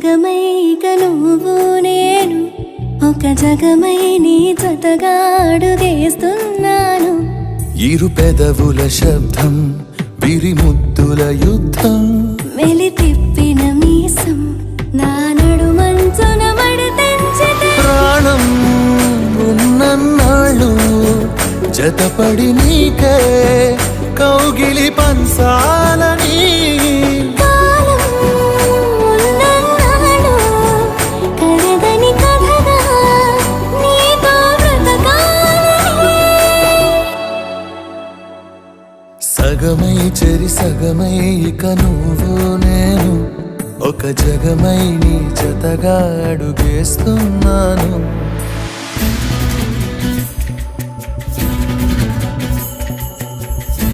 సగమై ఇక నువ్వు నేను ఒక జగమై నీ జతగా అడుగేస్తున్నాను. ఇరు పెదవుల శబ్దం విరిముద్దుల యుద్ధం మెలి తిప్పిన మీసం నా నడుమంచున మడతెంచితే ప్రాణం ఉన్నన్నాళ్ళు జతపడి నీకే కౌగిలి పంచాలని కాలం ఉన్నన్నాడు కరదని కథగా నీతో బ్రతకాలని. సగమై చెరి సగమై ఇక నువ్వు నేను ఒక జగమై నీ జతగా అడుగేస్తున్నాను.